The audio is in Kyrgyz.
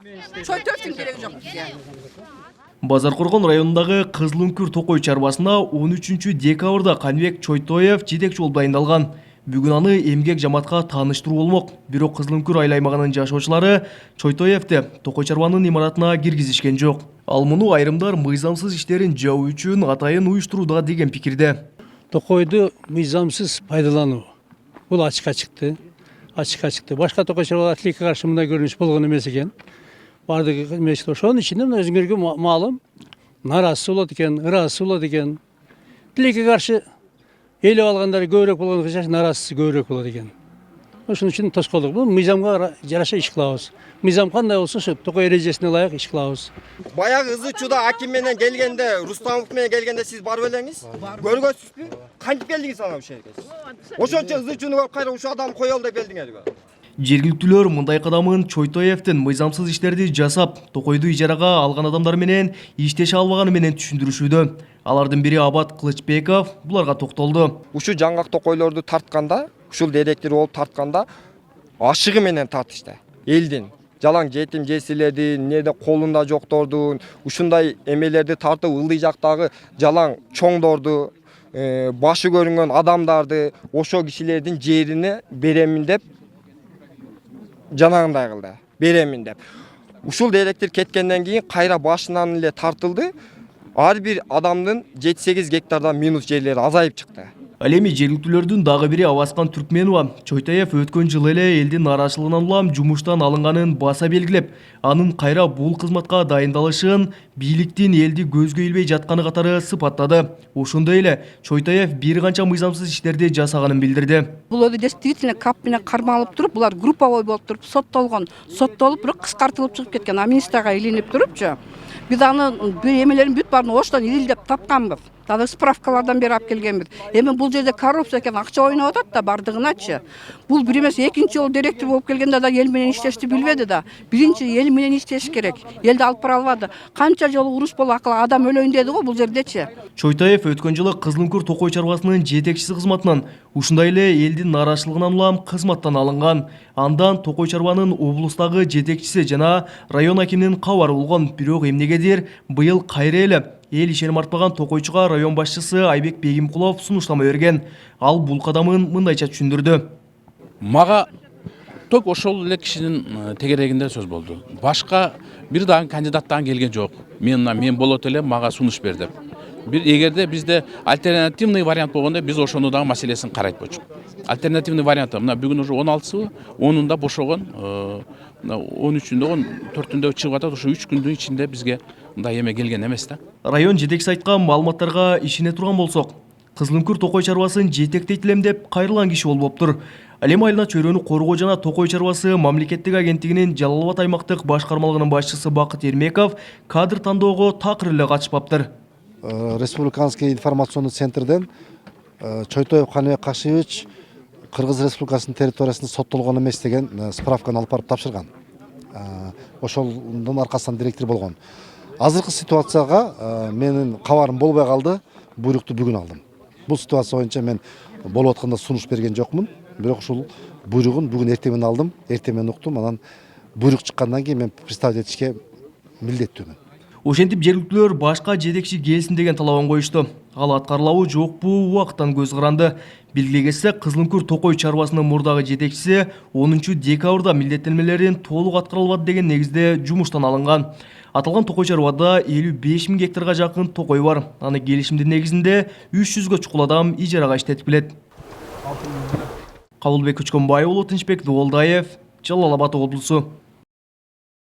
Чойтоевтің керегі жоқ бізге. Базаркоргон районундагы Кызылөңкүр токой чарбасына 13 декабрда Каныбек Чойтоев жетекчи болуп дайындалган. Бүгүн аны эмгек жамаатка тааныштыруу болмок. Бирок Кызылөңкүр айыл аймагынын жашоочулары Чойтоевди токой чарбанын имаратына киргизишкен жок. Ал муну айрымдар мыйзамсыз иштерин жабуу үчүн атайын уюштурууда деген пикирде. Токойду мыйзамсыз пайдалануу бул ачыкка чыкты. Башка токой чарбалар тилекке каршы мындай көрүнүш болгон эмес экен. Бардыгы эмес. Ошонун ичинде өзүңөргө маалым наразы болот экен, ыраазы болот экен. Тилекке каршы элеп алгандар көбүрөөк болгондо шашып наразысы көбүрөөк болот экен. Ошон үчүн тоскоолдук. Бул мыйзамга жараша иш кылабыз. Мыйзам кандай болсо ошо токой эрежесине ылайык иш кылабыз. Баягы ызычууда аким менен келгенде, Рустамов менен келгенде сиз барып элеңиз. Көргөнсүзбү? Кантип келдиңиз анау жерге? Ошончо ызычууну көрүп кайра ушул адамды коелу деп келдиңерби? Жергиликтүүлөр мындай кадамын Чойтоевдин мыйзамсыз иштерди жасап, токойду ижарага алган адамдар менен иштеше албаганы менен түшүндүрүшүүдө. Алардын бири Абат Кылычбеков буларга токтолду. Ушул жаңгак токойлорду тартканда, ушул деректер болуп тартканда ашыгы менен тартышты. Элдин жалаң жетим жесирлердин, эмнеде колунда жоктордун, ушундай эмелерди тартып ылдый жактагы жалаң чоңдорду, башы көрүнгөн адамдарды ошо кишилердин жерине беремин деп жанагындай кылды. Беремин деп. Ушул деректер кеткенден кийин кайра башынан эле тартылды. Ар бир адамдын 7-8 гектардан минус жерлери азайып чыкты. Ал эми жергиликтүүлөрдүн дагы бири Аваскан Түркменова Чойтоев өткөн жылы эле элдин нараачылыгынан улам жумуштан алынганын баса белгилеп, анын кайра бул кызматка дайындалышын бийликтин элди көзгө илбей жатканы катары сыпаттады. Ошондой эле Чойтоев бир канча мыйзамсыз иштерди жасаганын билдирди. Бул өзү действительно кап менен кармалып туруп, булар групповой болуп туруп, соттолуп, бирок кыскартылып чыгып кеткен. Амнистияга илинип турупчу. Биз аны эмелерин бүт баарын оштон илилдеп тапканбыз. Тады справкалардан бери алып келгенбиз. Эми бул жерде коррупция экен, акча ойноп атат да бардыгыначы. Бул бир эмес, экинчи жолу директор болуп келгенде да эл менен иштешти билбеди да. Биринчи эл менен иштеш керек. Элди алып бара албады. Канча жолу уруш болуп акыл адам өлөйүн деди го бул жердечи. Чойтоев өткөн жылы Кызылөңкүр токой чарбасынын жетекчиси кызматынан, ушундай эле элдин нараачылыгынан улам кызматтан алынган. Андан токой чарбанын облустагы жетекчиси жана район акиминин кабары болгон. Бирок эмнегедир быйыл кайра эле эл ишеним артпаган токойчуга район башчысы Айбек Бегимкулов сунуштама берген. Ал бул кадамын мындайча түшүндүрдү. Мага ток ошол эле кишинин тегерегинде сөз болду. Башка бир дагы кандидаттан келген жок. Мен болот элем, мага сунуш бер деп. Бир эгерде бизде альтернативный вариант болгондо биз ошону дагы маселесин карайт болчук. Альтернативный вариант мына бүгүн уже 16-сы, 10-унда бошогон, 13-үндө, 14-үндө чыгып атат. Ошо 3 күндүн ичинде бизге мындай эме келген эмес да. Район жетекчиси айткан маалыматтарга ишене турган болсок, Кызылөңкүр токой чарбасын жетектейт элем деп кайрылган киши болуптур. Ал эми айылына чөйрөнү коргоо жана токой чарбасы мамлекеттик агенттигинин Жалал Абад аймактык башкармалыгынын башчысы Бакыт Эрмеков кадр тандоого такыр эле катышпаптыр. Республиканский информационный центрден Чойтоев Каныбек Кашевич Кыргыз Республикасынын территориясында соттолгон эмес деген справканы алып барып тапшырган. Ошондун аркасынан директор болгон. Азыркы ситуацияга менин кабарым болбой калды, буйрукту бүгүн алдым. Бул ситуация боюнча мен болуп атканда сунуш берген жокмун, бирок ушул буйругун бүгүн эртең алдым, эртең уктум, анан буйрук чыккандан кийин мен представить этишке милдеттүүмүн. Ошентип жергиликтүүлөр башка жетекчи келсин деген талабын коюшту. Ал аткарылабы жокпу убакыттан көз каранды. Белгилей кетсек, Кызылөңкүр токой чарбасынын мурдагы жетекчиси 10 декабрда милдеттенмелерин толук аткара албады деген негизде жумуштан алынган. Аталган токой чарбада 55 000 гектарга жакын токой бар. Аны келишимдин негизинде 300гө чукул адам ижарага иштетип келет. Кабылбек Көчкөнбаев уулу, Тынчбек Дуулдаев, Жалал Абад облусу.